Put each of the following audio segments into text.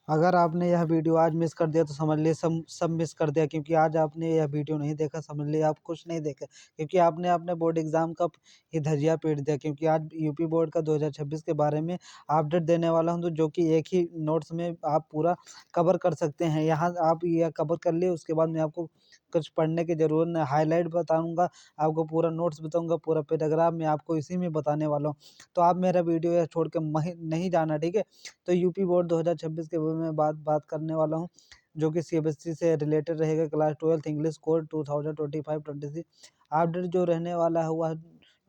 अगर आपने यह वीडियो आज मिस कर दिया तो समझ लिए सब मिस कर दिया, क्योंकि आज आपने यह वीडियो नहीं देखा, समझ लिए आप कुछ नहीं देखा, क्योंकि आपने अपने बोर्ड एग्जाम का ही धजिया पीट दिया। क्योंकि आज यूपी बोर्ड का 2026 के बारे में अपडेट देने वाला हूं, तो जो कि एक ही नोट्स में आप पूरा कवर कर सकते हैं। यहाँ आप यह कवर कर लिए, उसके बाद मैं आपको कुछ पढ़ने की जरूरत नहीं, हाईलाइट बताऊंगा, आपको पूरा नोट्स बताऊंगा, पूरा पैराग्राफ मैं आपको इसी में बताने वाला हूँ। तो आप मेरा वीडियो यह छोड़ के नहीं जाना, ठीक है। तो यूपी बोर्ड 2026 के बारे में बात करने वाला हूँ, जो कि सीबीएसई से रिलेटेड रहेगा। क्लास 12 इंग्लिश कोड 2025-26 अपडेट जो रहने वाला है वह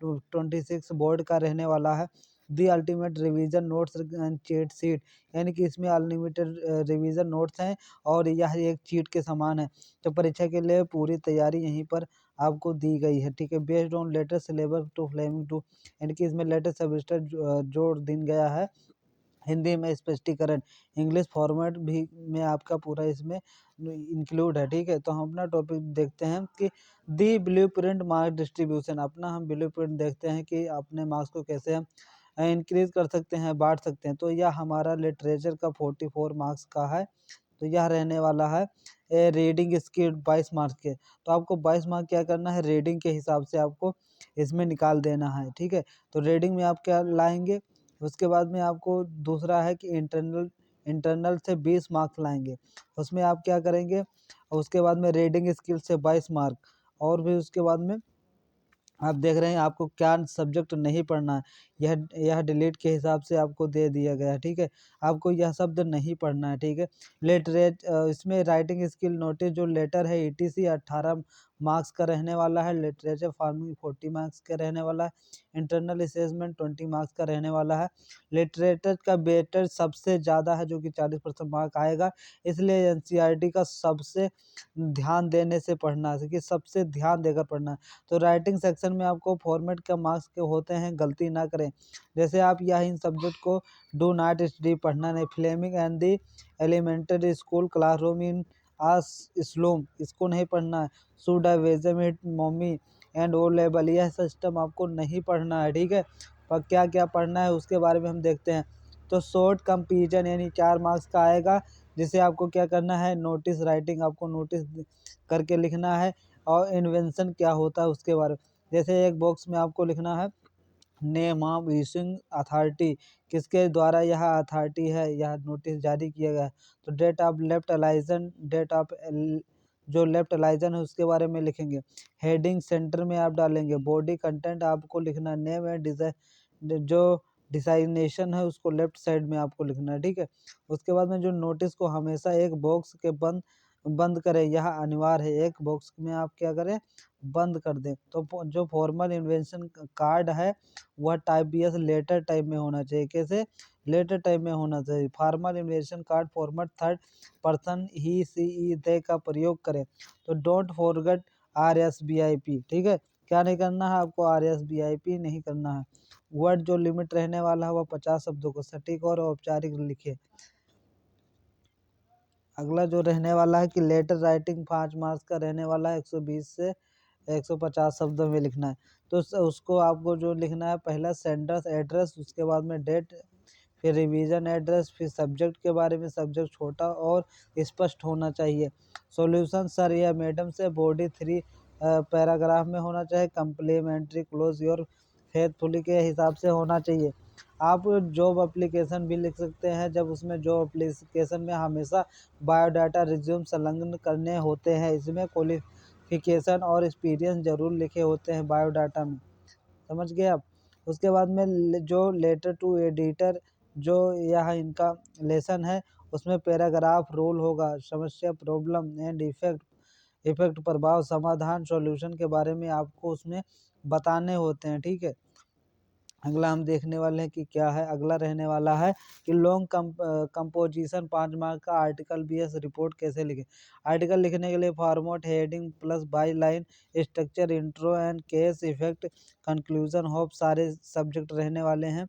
26 बोर्ड का रहने वाला है। The ultimate revision notes and cheat seat, यानी कि इसमें अनलिमिटेड रिवीजन नोट्स हैं और यह एक चीट के समान है। तो परीक्षा के लिए पूरी तैयारी यहीं पर आपको दी गई है, ठीक है। Based on latest syllabus two Flamingo two, यानी कि इसमें लेटेस्ट सेमेस्टर जोड़ दिन गया है। हिंदी में स्पष्टीकरण, इंग्लिश फॉर्मेट भी में आपका पूरा इसमें इंक्लूड है, ठीक है। तो हम अपना टॉपिक देखते हैं कि दी ब्लूप्रिंट मार्क डिस्ट्रीब्यूशन। अपना हम ब्लूप्रिंट देखते हैं कि अपने मार्क्स को कैसे हम इंक्रीज कर सकते हैं, बांट सकते हैं। तो यह हमारा लिटरेचर का 44 मार्क्स का है। तो यह रहने वाला है रीडिंग स्किल 22 मार्क्स के। तो आपको 22 मार्क क्या करना है, रीडिंग के हिसाब से आपको इसमें निकाल देना है, ठीक है। तो रीडिंग में आप क्या लाएंगे, उसके बाद में आपको दूसरा है कि इंटरनल से 20 मार्क्स लाएंगे, उसमें आप क्या करेंगे। उसके बाद में रीडिंग स्किल से 22 मार्क, और भी उसके बाद में आप देख रहे हैं आपको क्या सब्जेक्ट नहीं पढ़ना है, यह डिलीट के हिसाब से आपको दे दिया गया है, ठीक है। आपको यह शब्द नहीं पढ़ना है, ठीक है। इसमें राइटिंग स्किल नोटिस जो लेटर है ईटीसी 18 मार्क्स का रहने वाला है। लिटरेचर फार्मिंग 40 मार्क्स का रहने वाला है। इंटरनल असेसमेंट 20 मार्क्स का रहने वाला है। लिटरेचर का वेटेज सबसे ज़्यादा है, जो कि 40% मार्क आएगा। इसलिए एनसीईआरटी का सबसे ध्यान देने से पढ़ना है, कि सबसे ध्यान देकर पढ़ना है। तो राइटिंग सेक्शन में आपको फॉर्मेट का मार्क्स के होते हैं, गलती ना करें। जैसे आप यह इन सब्जेक्ट को डू नॉट स्टडी पढ़ना नहीं, Fleming and the elementary school classroom in आस स्लूम, इसको नहीं पढ़ना है। शुड वेजमिट मम्मी एंड ओ लेवल, यह सिस्टम आपको नहीं पढ़ना है, ठीक है। पर क्या क्या पढ़ना है उसके बारे में हम देखते हैं। तो शॉर्ट कंपेरिजन यानी 4 मार्क्स का आएगा, जिसे आपको क्या करना है, नोटिस राइटिंग आपको नोटिस करके लिखना है, और इन्वेंशन क्या होता है उसके बारे में। जैसे एक बॉक्स में आपको लिखना है नेम ऑफ इशूइंग अथॉरिटी, किसके द्वारा यह अथॉरिटी है, यह नोटिस जारी किया गया है। तो डेट ऑफ लेफ्ट अलाइजन, डेट ऑफ जो लेफ्ट अलाइजन है उसके बारे में लिखेंगे। हेडिंग सेंटर में आप डालेंगे। बॉडी कंटेंट आपको लिखना है। नेम एंड डिजाइन जो डिसाइनेशन है उसको लेफ्ट साइड में आपको लिखना है, ठीक है। उसके बाद में जो नोटिस को हमेशा एक बॉक्स के बंद करें, यह अनिवार्य है। एक बॉक्स में आप क्या करें, बंद कर दें। तो जो फॉर्मल इन्वेंशन कार्ड है वह type B S letter type में होना चाहिए। कैसे, लेटर टाइप में होना चाहिए। Formal invitation card format third person he she ई दे का प्रयोग करें। तो डोंट फॉरगेट RSVIP, ठीक है। क्या नहीं करना है आपको, RSVIP नहीं करना है। वर्ड जो लिमिट रहने वाला है वह 50 शब्दों को सटीक और औपचारिक लिखे। अगला जो रहने वाला है कि लेटर राइटिंग 5 मार्क्स का रहने वाला है, 120 से 150 शब्दों में लिखना है। तो उसको आपको जो लिखना है, पहला सेंडर्स एड्रेस, उसके बाद में डेट, फिर रिवीजन एड्रेस, फिर सब्जेक्ट के बारे में, सब्जेक्ट छोटा और स्पष्ट होना चाहिए। सॉल्यूशन सर या मैडम से बॉडी 3 पैराग्राफ में होना चाहिए। कंप्लीमेंट्री क्लोज योर फेथफुली के हिसाब से होना चाहिए। आप जॉब एप्लीकेशन भी लिख सकते हैं, जब उसमें जॉब एप्लीकेशन में हमेशा बायोडाटा रिज्यूम संलग्न करने होते हैं। इसमें क्वालिफिकेशन और एक्सपीरियंस जरूर लिखे होते हैं बायोडाटा में, समझ गए आप। उसके बाद में जो लेटर टू एडिटर जो यह इनका लेसन है, उसमें पैराग्राफ रोल होगा। समस्या, प्रॉब्लम एंड इफेक्ट, प्रभाव, समाधान, सॉल्यूशन के बारे में आपको उसमें बताने होते हैं, ठीक है। अगला हम देखने वाले हैं कि क्या है। अगला रहने वाला है कि लॉन्ग कंपोजिशन 5 मार्क का आर्टिकल बीएस रिपोर्ट कैसे लिखें। आर्टिकल लिखने के लिए format, heading plus by line, structure, intro and case, effect, conclusion, hope सारे सब्जेक्ट रहने वाले हैं।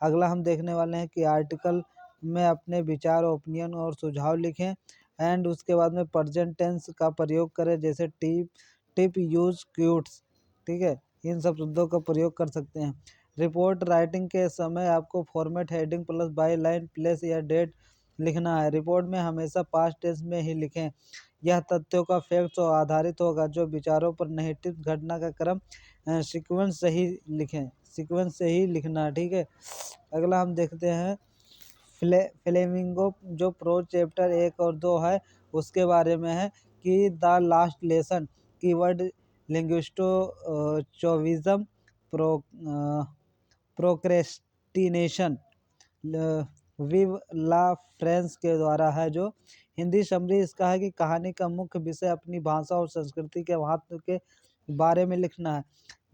अगला हम देखने वाले हैं कि आर्टिकल में अपने विचार, ओपिनियन और सुझाव लिखें। एंड उसके बाद में प्रेजेंट टेंस का प्रयोग करें, जैसे टिप यूज क्यूट्स, ठीक है। इन सब शब्दों का प्रयोग कर सकते हैं। रिपोर्ट राइटिंग के समय आपको format, heading plus by line, place या डेट लिखना है। रिपोर्ट में हमेशा पास्ट टेंस में ही लिखें। यह तथ्यों का फैक्ट्स और आधारित होगा जो विचारों पर नहीं। घटना का क्रम सीक्वेंस सही लिखें, सीक्वेंस से ही लिखना, ठीक है। अगला हम देखते हैं फ्लेमिंगो जो प्रोज चैप्टर 1 और 2 है उसके बारे में है कि the last lesson keyword linguistic chauvinism pro procrastination विव ला फ्रेंस के द्वारा है। जो हिंदी समरी इसका है कि कहानी का मुख्य विषय अपनी भाषा और संस्कृति के महत्व के बारे में लिखना है,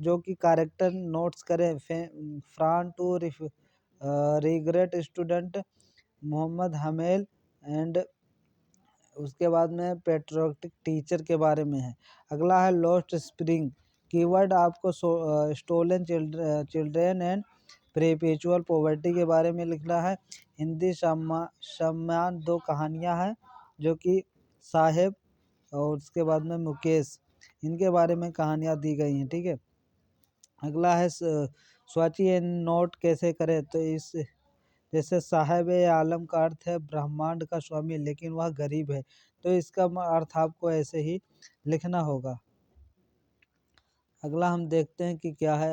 जो कि कैरेक्टर नोट्स करें। From to regret student Mohammad Hamel and उसके बाद में पेट्रोटिक टीचर के बारे में है। अगला है लॉस्ट स्प्रिंग कीवर्ड आपको स्टोलन चिल्ड्रेन एंड प्रेपेचुअल पॉवर्टी के बारे में लिखना है। हिंदी सम्मान 2 कहानियां हैं जो कि साहेब और उसके बाद में मुकेश, इनके बारे में कहानियां दी गई हैं, ठीक है। अगला है स्वाची नोट कैसे करें, तो इस जैसे साहेब आलम का अर्थ है ब्रह्मांड का स्वामी लेकिन वह गरीब है, तो इसका अर्थ आपको ऐसे ही लिखना होगा। अगला हम देखते हैं कि क्या है।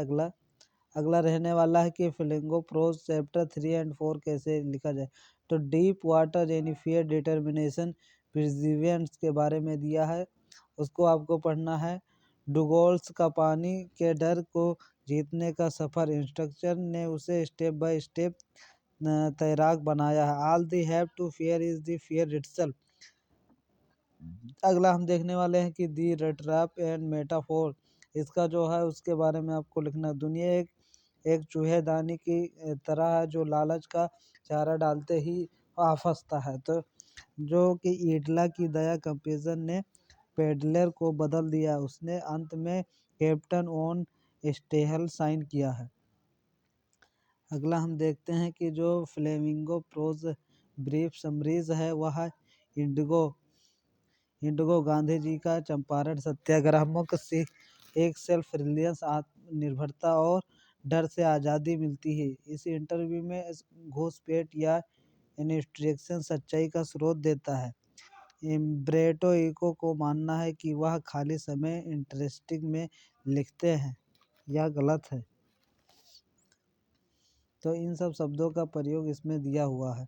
अगला रहने वाला है कि फ्लेमिंगो प्रोज चैप्टर 3 और 4 कैसे लिखा जाए। तो डीप वाटर जेनिफियर डिटर्मिनेशन प्रिजिवेंट्स के बारे में दिया है, उसको आपको पढ़ना है। डुगोल्स का पानी के डर को जीतने का सफ़र, इंस्ट्रक्टर ने उसे स्टेप बाय स्टेप तैराक बनाया है। All the have to fear is the fear itself. अगला हम देखने वाले हैं कि दी रेट्रैप एंड मेटाफोर, इसका जो है उसके बारे में आपको लिखना। दुनिया एक चूहेदानी की तरह है जो लालच का चारा डालते ही फंसता है। तो जो कि ईडला की दया कंपेरिजन ने पेडलर को बदल दिया, उसने अंत में कैप्टन ऑन स्टेहल साइन किया है। अगला हम देखते हैं कि जो फ्लेमिंगो प्रोज ब्रीफ समरीज है वह है इंडिगो गांधी जी का चंपारण सत्याग्रह, मुख्य से एक सेल्फ रिलायंस आत्मनिर्भरता और डर से आज़ादी मिलती है। इस इंटरव्यू में घूसपेट या इंस्ट्रक्शन सच्चाई का स्रोत देता है। इम्ब्रेटो इको को मानना है कि वह खाली समय इंटरेस्टिंग में लिखते हैं, यह गलत है। तो इन सब शब्दों का प्रयोग इसमें दिया हुआ है।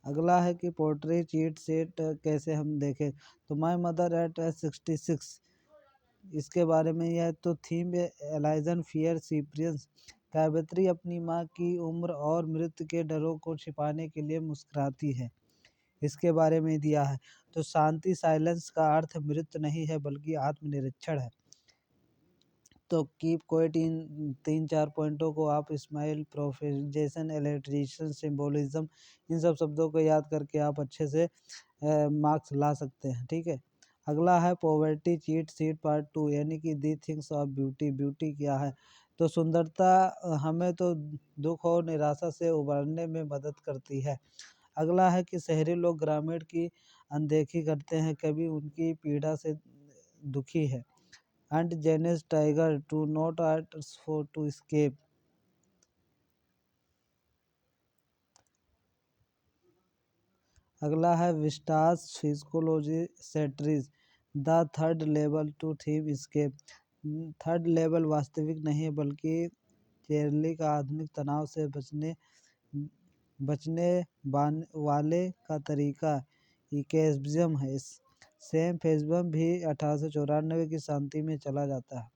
अगला है कि पोट्री चीट सेट कैसे हम देखें। तो माय मदर एट 66, इसके बारे में यह तो थीम एलाइजन फियर सीप्रियंस काव्यत्री अपनी माँ की उम्र और मृत्यु के डरों को छिपाने के लिए मुस्कुराती है, इसके बारे में दिया है। तो शांति साइलेंस का अर्थ मृत्यु नहीं है बल्कि आत्मनिरीक्षण है। तो कीप क्वाइट इन 3-4 पॉइंटों को आप स्माइल प्रोफेजेशन इलेक्ट्रिशियन सिम्बोलिज्म इन सब शब्दों को याद करके आप अच्छे से मार्क्स ला सकते हैं, ठीक है। अगला है पॉवर्टी चीट सीट पार्ट 2 यानी कि the things of beauty. Beauty क्या है, तो सुंदरता हमें तो दुख और निराशा से उबरने में मदद करती है। अगला है कि शहरी लोग ग्रामीण की अनदेखी करते हैं, कभी उनकी पीड़ा से दुखी है। And Janice Tiger to not arts for to escape. अगला है विस्टास फिजिकोलॉजी सेट्रीज the third level to theme escape. Third level वास्तविक नहीं है बल्कि चेरली का आधुनिक तनाव से बचने वाले का तरीका इकेस्बिज्म है। सेम फेजबम भी 1894 की शांति में चला जाता है।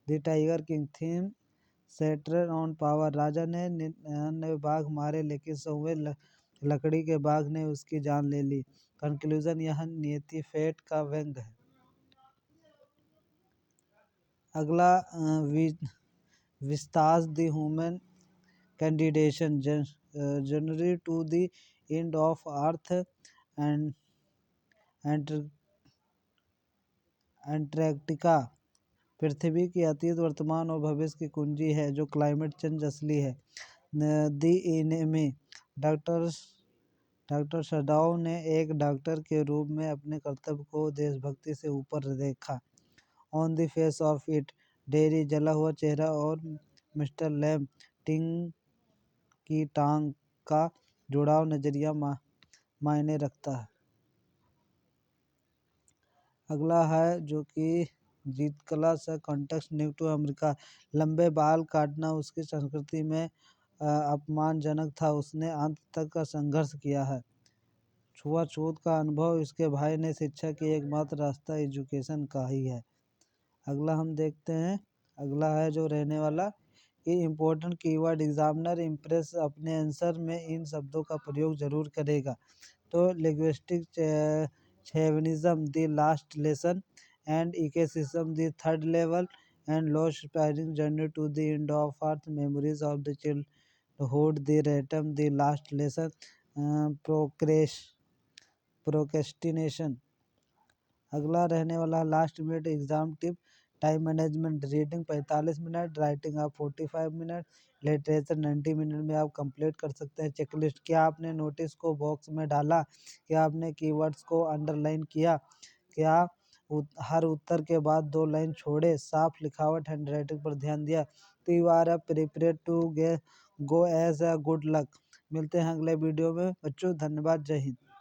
The tiger king theme centre on power. राजा ने 99 बाघ मारे लेकिन 100वें लकड़ी के बाघ ने उसकी जान ले ली। कंक्लूजन, यह नियति फेट का व्यंग है। अगला विस्तास द ह्यूमन कैंडिडेशन जनवरी to the end of earth and Antarctica. पृथ्वी की अतीत, वर्तमान और भविष्य की कुंजी है जो क्लाइमेट चेंज असली है। दी एनेमी डॉक्टर सदाओ ने एक डॉक्टर के रूप में अपने कर्तव्य को देशभक्ति से ऊपर देखा। On the face of it dairy, जला हुआ चेहरा और मिस्टर लैम टिंग की टांग का जुड़ाव नज़रिया मायने रखता है। अगला है जो कि जीत कला से कॉन्टेक्स्ट न्यू टू अमेरिका। लंबे बाल काटना उसकी संस्कृति में अपमानजनक था। उसने अंत तक का संघर्ष किया है। छुआछूत का अनुभव इसके भाई ने शिक्षा की एकमात्र रास्ता एजुकेशन का ही है। अगला हम देखते हैं। अगला है जो रहने वाला कि इम्पोर्टेंट कीवर्ड एग्जामिनर इम्प्रेस अपने आंसर में इन शब्दों का प्रयोग जरूर करेगा। तो linguistic chauvinism the last lesson and ecosystem the third level and लो स्पायरिंग journey to the end of earth memories of the childhood the रेटम द लास्ट लेसन प्रोक्रेस्टिनेशन। अगला रहने वाला last minute exam tip. Time management. Reading 45 minute, writing आप 45 minute, literature 90 minute में आप complete कर सकते हैं। चेकलिस्ट। क्या आपने नोटिस को बॉक्स में डाला? क्या आपने कीवर्ड्स को अंडरलाइन किया? क्या हर उत्तर के बाद 2 लाइन छोड़े? साफ लिखावट हैंडराइटिंग पर ध्यान दिया? तो you are prepared to go as a good luck. मिलते हैं अगले वीडियो में बच्चों। धन्यवाद। जय हिंद।